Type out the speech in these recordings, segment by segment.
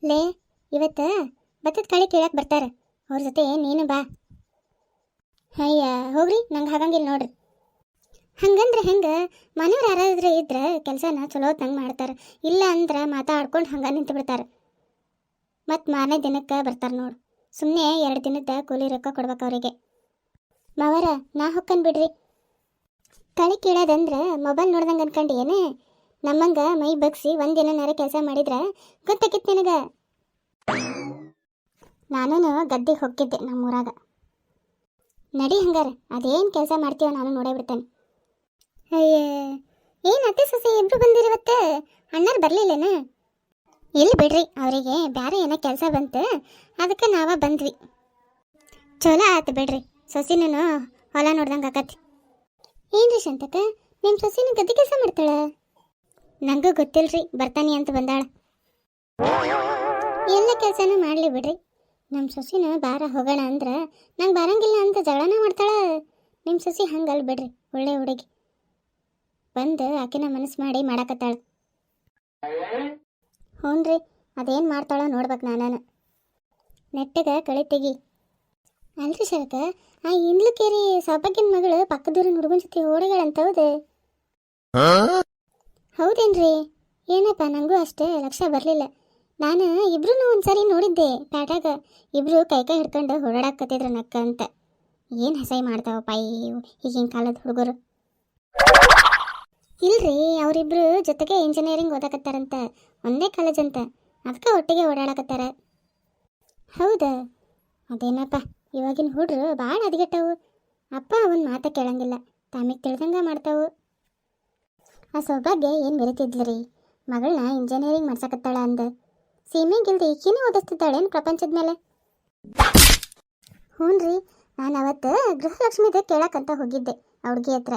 ಲೇ, ಇವತ್ತು ಭತ್ತದ ಕಳೆ ಕೀಳಕ್ಕೆ ಬರ್ತಾರೆ. ಅವ್ರ ಜೊತೆ ನೀನು ಬಾ. ಅಯ್ಯ ಹೋಗ್ರಿ, ನಂಗೆ ಹಾಗಂಗಿಲ್ಲ ನೋಡ್ರಿ. ಹಂಗಂದ್ರೆ ಹೆಂಗೆ? ಮನೆಯವ್ರು ಯಾರಾದ್ರೂ ಇದ್ರೆ ಕೆಲಸನ ಚಲೋ ತಂಗೆ ಮಾಡ್ತಾರೆ. ಇಲ್ಲ ಅಂದ್ರೆ ಮಾತಾಡ್ಕೊಂಡು ಹಂಗೆ ನಿಂತು ಬಿಡ್ತಾರೆ. ಮತ್ತು ಮಾರನೇ ದಿನಕ್ಕೆ ಬರ್ತಾರೆ ನೋಡು. ಸುಮ್ಮನೆ 2 ದಿನದ ಕೂಲಿ ರೊಕ್ಕ ಕೊಡ್ಬೇಕು ಅವರಿಗೆ. ಮಾವರ, ನಾ ಹೊಕ್ಕನ್ ಬಿಡ್ರಿ. ಕಳೆ ಕೀಳೋದಂದ್ರೆ ಮೊಬೈಲ್ ನೋಡ್ದಂಗೆ ಅನ್ಕೊಂಡು ಏನೇ? ನಮ್ಮಂಗೆ ಮೈ ಬಗ್ಸಿ ಒಂದಿನಾರ ಕೆಲಸ ಮಾಡಿದ್ರೆ ಗೊತ್ತಾಕಿತ್ತು ನಿನಗೆ. ನಾನು ಗದ್ದೆಗೆ ಹೋಗಿದ್ದೆ ನಮ್ಮೂರಾಗ. ನಡಿ ಹಂಗಾರೆ, ಅದೇನು ಕೆಲಸ ಮಾಡ್ತೀವ ನಾನು ನೋಡೇ ಬಿಡ್ತೇನೆ. ಅಯ್ಯ, ಏನು ಅತ್ತೆ ಸೊಸೆ ಇಬ್ರು ಬಂದಿರವತ್ತೆ? ಅಣ್ಣಾರು ಬರಲಿಲ್ಲೇನ? ಇಲ್ಲಿ ಬಿಡ್ರಿ, ಅವರಿಗೆ ಬೇರೆ ಏನೋ ಕೆಲಸ ಬಂತು, ಅದಕ್ಕೆ ನಾವ ಬಂದ್ವಿ. ಚಲೋ ಆಯ್ತು ಬಿಡ್ರಿ, ಸೊಸಿನೂ ಹೊಲ ನೋಡ್ದಂಗೆ ಆಕತಿ. ಏನ್ರಿ ಶಾಂತಕ್ಕ, ನಿಮ್ಮ ಸೊಸಿನ ಗದ್ದೆ ಕೆಲಸ ಮಾಡ್ತಾಳ? ನಂಗೂ ಗೊತ್ತಿಲ್ರಿ, ಬರ್ತಾನೆ ಅಂತ ಬಂದಾಳ. ಎಲ್ಲ ಕೆಲಸನೂ ಮಾಡಲಿ ಬಿಡ್ರಿ. ನಮ್ಮ ಸೊಸಿನ ಬಾರ ಹೋಗೋಣ ಅಂದ್ರೆ ನಂಗೆ ಬರಂಗಿಲ್ಲ ಅಂತ ಜಗಳನ ಮಾಡ್ತಾಳ. ನಿಮ್ಮ ಸೊಸಿ ಹಂಗಲ್ ಬಿಡ್ರಿ, ಒಳ್ಳೆ ಹುಡುಗಿ. ಬಂದು ಆಕಿನ ಮನಸ್ಸು ಮಾಡಿ ಮಾಡಾಕತ್ತಾಳ. ಹ್ಞೂ ರೀ, ಅದೇನು ಮಾಡ್ತಾಳ ನೋಡ್ಬೇಕು ನಾನು. ನೆಟ್ಟಗೆ ಕಳೆ ತೆಗಿ. ಅಲ್ರಿ ಶರಕ, ಆ ಇಂದ್ಲಕೇರಿ ಸೌಭಾಗ್ಯನ ಮಗಳು ಪಕ್ಕದೂರಿನ ಹುಡುಗನ ಜೊತೆ ಓಡಿಗಳಂತ ಹೌದು? ಹೌದೇನ್ರಿ? ಏನಪ್ಪ, ನನಗೂ ಅಷ್ಟೇ ಲಕ್ಷ್ಯ ಬರಲಿಲ್ಲ. ನಾನು ಇಬ್ರು ಒಂದ್ಸರಿ ನೋಡಿದ್ದೆ ಪ್ಯಾಟಾಗ. ಇಬ್ರು ಕೈ ಹಿಡ್ಕೊಂಡು ಓಡಾಡಕತ್ತಿದ್ರು ನಕ್ಕ ಅಂತ. ಏನು ಹಸೈ ಮಾಡ್ತಾವಪ್ಪ ಈಗಿನ ಕಾಲದ ಹುಡುಗರು. ಇಲ್ರಿ, ಅವರಿಬ್ರು ಜೊತೆಗೆ ಇಂಜಿನಿಯರಿಂಗ್ ಓದಾಕತ್ತಾರಂತ, ಒಂದೇ ಕಾಲೇಜ್ ಅಂತ. ಅದಕ್ಕೆ ಒಟ್ಟಿಗೆ ಓಡಾಡಕತ್ತಾರ. ಹೌದಾ? ಅದೇನಪ್ಪ, ಇವಾಗಿನ ಹುಡ್ರು ಭಾಳ ಹದಗೆಟ್ಟವು. ಅಪ್ಪ ಅವನ ಮಾತ ಕೇಳಂಗಿಲ್ಲ, ತಮಗೆ ತಿಳಿದಂಗೆ ಮಾಡ್ತಾವು. ಆ ಸೌಭಾಗ್ಯ ಏನು ಬೆರಿತಿದ್ಲರಿ, ಮಗಳನ್ನ ಇಂಜಿನಿಯರಿಂಗ್ ಮಾಡ್ಸಕತ್ತಾಳ ಅಂದ. ಸೀಮೆಗಿಲ್ದು ಈಕಿನೂ ಓದಿಸ್ತಿದ್ದಾಳೇನು ಪ್ರಪಂಚದ ಮೇಲೆ? ಹ್ಞೂ ರೀ, ನಾನು ಅವತ್ತು ಗೃಹಲಕ್ಷ್ಮಿದು ಕೇಳಕ್ಕಂತ ಹೋಗಿದ್ದೆ ಆ ಹುಡುಗಿ ಹತ್ರ.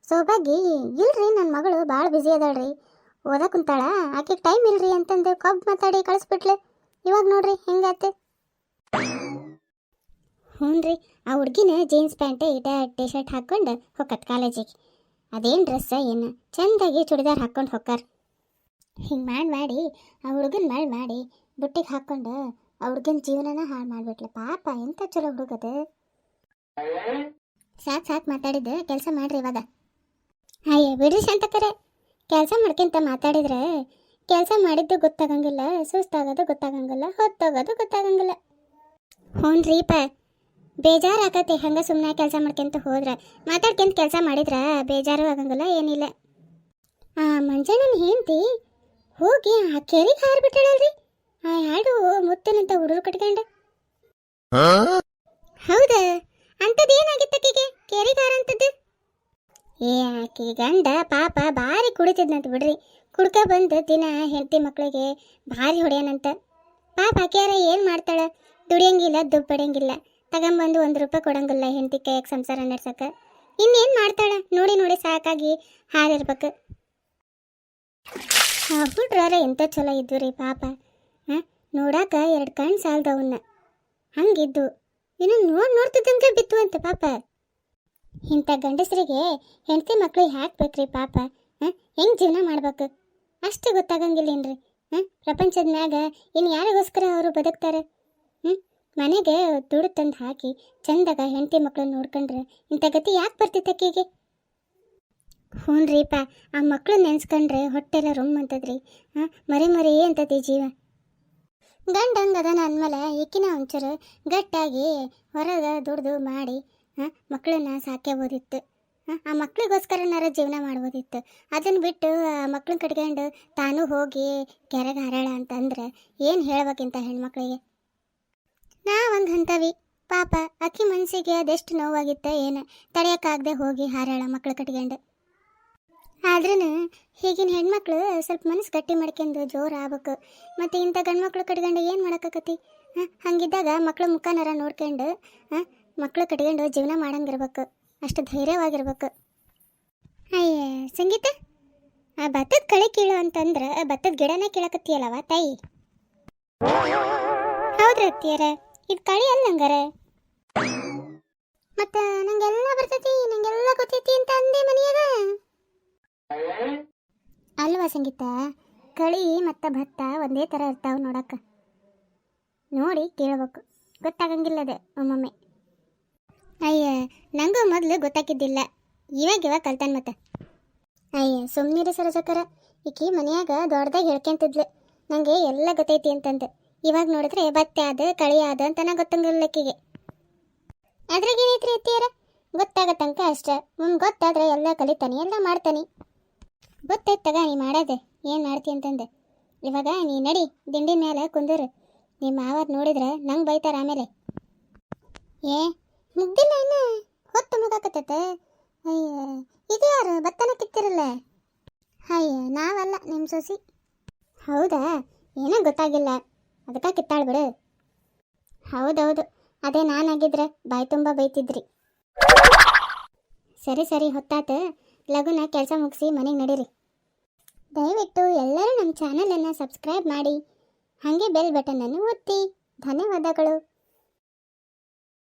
ಸೌಭಾಗ್ಯ, ಇಲ್ರಿ ನನ್ನ ಮಗಳು ಭಾಳ ಬ್ಯುಸಿ ಅದಾಳ್ರಿ, ಓದಕ್ಕೆ ಕುಂತಾಳ, ಆಕೆಗೆ ಟೈಮ್ ಇಲ್ರಿ ಅಂತಂದು ಕಬ್ಬು ಮಾತಾಡಿ ಕಳಿಸ್ಬಿಟ್ಲೆ. ಇವಾಗ ನೋಡ್ರಿ ಹೆಂಗಾತು. ಹ್ಞೂ ರೀ, ಆ ಹುಡುಗಿನ ಜೀನ್ಸ್ ಪ್ಯಾಂಟ್ ಟಿ ಶರ್ಟ್ ಹಾಕ್ಕೊಂಡು ಹೊಕ್ಕತ್ ಕಾಲೇಜಿಗೆ. ಅದೇನು ಡ್ರೆಸ್ಸ ಏನು ಚೆಂದಾಗಿ ಚೂಡಿದಾರ್ ಹಾಕ್ಕೊಂಡು ಹೊಕ್ಕಾರ. ಹಿಂಗೆ ಮಾಡಿ ಆ ಹುಡುಗನ ಮಾಡಿ ಬುಟ್ಟಿಗೆ ಹಾಕ್ಕೊಂಡು ಆ ಹುಡುಗನ ಜೀವನನ ಹಾಳು ಮಾಡಿಬಿಟ್ಲೆ. ಪಾಪ, ಎಂಥ ಚಲೋ ಹುಡುಗದು. ಸಾಕು ಮಾತಾಡಿದ್ದು, ಕೆಲಸ ಮಾಡ್ರಿ ಇವಾಗ. ಅಯ್ಯ ಬಿಡ್ರಿ ಶಾಂತಕರೆ, ಕೆಲಸ ಮಾಡ್ಕೊಂತ ಮಾತಾಡಿದ್ರೆ ಕೆಲಸ ಮಾಡಿದ್ದು ಗೊತ್ತಾಗಂಗಿಲ್ಲ, ಸುಸ್ತಾಗೋದು ಗೊತ್ತಾಗಂಗಿಲ್ಲ, ಹೊತ್ತೋಗೋದು ಗೊತ್ತಾಗಂಗಿಲ್ಲ. ಹ್ಞೂ ರೀಪ, ಬೇಜಾರು ಆಕತಿ ಹಂಗೆ ಸುಮ್ಮನೆ ಕೆಲಸ ಮಾಡ್ಕೊಂತ ಹೋದ್ರೆ. ಮಾತಾಡ್ಕೊಂತ ಕೆಲಸ ಮಾಡಿದ್ರೆ ಬೇಜಾರು ಆಗಂಗಿಲ್ಲ, ಏನಿಲ್ಲ. ಆ ಮಂಜಣ್ಣನ ಹೆಂಡತಿ ಹೋಗಿ ಆ ಕೆರೆಗೆ ಹಾರ್ಬಿಟ್ಟಾಳಲ್ರಿ, ಆ ಹಾಡು ಮುತ್ತನಂತ ಹುಡುಗರು ಕಟ್ಕೊಂಡು. ಹೌದಾ? ಅಂಥದ್ದು ಏನಾಗಿತ್ತು ಆಕೆಗೆ ಕೆರೆಗೆ ಹಾರಂಥದ್ದು? ಆಕೆ ಗಂಡ ಪಾಪ ಭಾರಿ ಕುಡಿತಿದ್ನಂತ ಬಿಡ್ರಿ. ಕುಡ್ಕ ಬಂದು ದಿನ ಹೆಂಡತಿ ಮಕ್ಕಳಿಗೆ ಭಾರಿ ಹೊಡೆಯನಂತ. ಪಾಪ ಆಕೆಯಾರ ಏನು ಮಾಡ್ತಾಳ? ದುಡಿಯಂಗಿಲ್ಲ, ದುಡ್ಡು ಪಡೆಯಂಗಿಲ್ಲ, ತಗೊಂಬಂದು 1 ರೂಪಾಯಿ ಕೊಡಂಗಿಲ್ಲ ಹೆಂಡತಿ ಕೈಯಾಗ ಸಂಸಾರ ನಡ್ಸಕ್ಕೆ. ಇನ್ನೇನು ಮಾಡ್ತಾಳ? ನೋಡಿ ಸಾಕಾಗಿ ಹಾರಿರ್ಬೇಕು. ಹುಡ್ರಾರ ಎಂಥ ಚಲೋ ಇದ್ದು ರೀ ಪಾಪ. ನೋಡಾಕ 2 ಕಣ್ಣು ಸಾಲದವನ್ನ ಹಂಗಿದ್ದು. ಇನ್ನು ನೋಡ್ತಿದ್ದಂಗೆ ಬಿತ್ತು ಅಂತ ಪಾಪ. ಇಂಥ ಗಂಡಸರಿಗೆ ಹೆಂಡತಿ ಮಕ್ಕಳು ಹಾಕ್ಬೇಕ್ರಿ ಪಾಪ. ಹೆಂಗೆ ಜೀವನ ಮಾಡ್ಬೇಕು ಅಷ್ಟು ಗೊತ್ತಾಗಂಗಿಲ್ಲೇನ್ರಿ? ಪ್ರಪಂಚದ ಮ್ಯಾಗ ಇನ್ನು ಯಾರಿಗೋಸ್ಕರ ಅವರು ಬದುಕ್ತಾರೆ? ಮನೆಗೆ ದುಡ್ಡು ತಂದು ಹಾಕಿ ಚಂದಾಗ ಹೆಂಡತಿ ಮಕ್ಕಳನ್ನ ನೋಡ್ಕೊಂಡ್ರೆ ಇಂಥ ಗತಿ ಯಾಕೆ ಬರ್ತಿತ್ತು ಆಕೆಗೆ? ಹ್ಞೂ ರೀಪ, ಆ ಮಕ್ಕಳು ನೆನ್ಸ್ಕೊಂಡ್ರೆ ಹೊಟ್ಟೆಲ್ಲ ರೊಮ್ಮ ಅಂತದ್ರಿ. ಮರಿ ಅಂತತಿ ಜೀವ. ಗಂಡ ಹಂಗದಾನ ಅಂದಮೇಲೆ ಈಕಿನ ಒಂಚೂರು ಗಟ್ಟಾಗಿ ಹೊರಗೆ ದುಡ್ದು ಮಾಡಿ ಮಕ್ಕಳನ್ನ ಸಾಕ್ಯಬೋದಿತ್ತು. ಆ ಮಕ್ಳಿಗೋಸ್ಕರನಾರ ಜೀವನ ಮಾಡ್ಬೋದಿತ್ತು. ಅದನ್ನು ಬಿಟ್ಟು ಮಕ್ಳನ್ನ ಕಟ್ಕೊಂಡು ತಾನು ಹೋಗಿ ಕೆರೆಗೆ ಹಾರಾಳ ಅಂತಂದ್ರೆ ಏನು ಹೇಳ್ಬೇಕಿಂತ ಹೆಣ್ಮಕ್ಳಿಗೆ? ನಾವೊಂದು ಅಂತೀವಿ ಪಾಪ, ಅಕ್ಕಿ ಮನಸ್ಸಿಗೆ ಅದೆಷ್ಟು ನೋವಾಗಿತ್ತ ಏನು ತಡೆಯೋಕ್ಕಾಗದೆ ಹೋಗಿ ಹಾರಾಳ ಮಕ್ಳು ಕಟ್ಕೊಂಡು. ಆದ್ರೂ ಈಗಿನ ಹೆಣ್ಮಕ್ಳು ಸ್ವಲ್ಪ ಮನಸ್ಸು ಗಟ್ಟಿ ಮಾಡ್ಕೊಂಡು ಜೋರು ಆಗ್ಬೇಕು. ಮತ್ತು ಇಂಥ ಗಂಡ್ಮಕ್ಳು ಕಟ್ಕೊಂಡು ಏನು ಮಾಡೋಕ್ಕಾಗತಿ? ಹಂಗಿದ್ದಾಗ ಮಕ್ಳು ಮುಖನರ ನೋಡ್ಕೊಂಡು ಮಕ್ಳು ಕಟ್ಕೊಂಡು ಜೀವನ ಮಾಡಂಗಿರ್ಬೇಕು, ಅಷ್ಟು ಧೈರ್ಯವಾಗಿರ್ಬೇಕು. ಅಯ್ಯ ಸಂಗೀತ, ಆ ಭತ್ತದ ಕಳೆ ಕೀಳು ಅಂತಂದ್ರೆ ಭತ್ತದ ಗಿಡನೇ ಕೀಳಕತ್ತೀಯಲ್ಲವ ತಾಯಿ? ಹೌದ್ರ ಅತ್ತಿಯರ, ಇದು ಕಳೆ ಅಲ್ಲ ಹಂಗಾರ? ಮತ್ತು ನಂಗೆಲ್ಲ ಬರ್ತೈತಿ, ನಂಗೆಲ್ಲ ಗೊತ್ತೈತಿ ಅಂತ ಅಂದೆ ಮನೆಯಾಗ. ಅಲ್ವಾ ಸಂಗೀತ, ಕಳಿ ಮತ್ತು ಭತ್ತ ಒಂದೇ ಥರ ಇರ್ತಾವೆ ನೋಡಕ್ಕೆ. ನೋಡಿ ಕೇಳ್ಬೇಕು, ಗೊತ್ತಾಗಂಗಿಲ್ಲ ಒಮ್ಮೊಮ್ಮೆ. ಅಯ್ಯ, ನನಗೂ ಮೊದಲು ಗೊತ್ತಾಕಿದ್ದಿಲ್ಲ, ಇವಾಗ ಕಲ್ತಾನೆ ಮತ್ತೆ. ಅಯ್ಯ ಸುಮ್ಮನಿರಿ ಸರೋಜಕ್ಕರ, ಈಕಿ ಮನ್ಯಾಗ ದೊಡ್ಡದಾಗಿ ಹೇಳ್ಕೊಂತಿದ್ಲು ನನಗೆ ಎಲ್ಲ ಗೊತ್ತೈತಿ ಅಂತಂದು. ಇವಾಗ ನೋಡಿದ್ರೆ ಭತ್ತ ಅದು ಕಳಿ ಅದು ಅಂತ ನಾ ಗೊತ್ತಂಗಿಲ್ಲ ಆಕಿಗೆ. ಅದ್ರಾಗೇನೈತ್ರಿ ಅತ್ತಿಯರ, ಗೊತ್ತಾಗೋ ತನಕ ಅಷ್ಟೆ. ಗೊತ್ತಾದ್ರೆ ಎಲ್ಲ ಕಲಿತಾನೆ, ಎಲ್ಲ ಮಾಡ್ತಾನೆ. ಗೊತ್ತಾಯ್ತು ತಗ ನೀ ಮಾಡೋದೆ ಏನು ಮಾಡ್ತಿ ಅಂತಂದೆ. ಇವಾಗ ನೀ ನಡಿ ದಿಂಡಿನ ಮೇಲೆ ಕುಂದೂರು, ನಿಮ್ಮ ಮಾವರು ನೋಡಿದ್ರೆ ನಂಗೆ ಬೈತಾರ ಆಮೇಲೆ. ಏ ಮುಗ್ದಿಲ್ಲ ಇನ್ನು, ಹೊತ್ತು ಮುಗಾಕತ್ತೈತೆ. ಅಯ್ಯ ಇದು ಯಾರು ಭತ್ತನ ಕಿತ್ತಿರಲ್ಲ? ಅಯ್ಯ ನಾವಲ್ಲ, ನಿಮ್ಮ ಸೊಸಿ. ಹೌದಾ, ಏನೋ ಗೊತ್ತಾಗಿಲ್ಲ, ಅದಕ್ಕೆ ಕಿತ್ತಾಳು ಬಿಡು. ಹೌದೌದು, ಅದೇ ನಾನಾಗಿದ್ರೆ ಬಾಯಿ ತುಂಬ ಬೈತಿದ್ರಿ. ಸರಿ ಸರಿ, ಹೊತ್ತಾತು, ಲಗುನ ಕೆಲಸ ಮುಗಿಸಿ ಮನೆಗೆ ನಡೀರಿ. ದಯವಿಟ್ಟು ಎಲ್ಲರೂ ನಮ್ಮ ಚಾನಲನ್ನು ಸಬ್ಸ್ಕ್ರೈಬ್ ಮಾಡಿ, ಹಾಗೆ ಬೆಲ್ ಬಟನನ್ನು ಒತ್ತಿ. ಧನ್ಯವಾದಗಳು.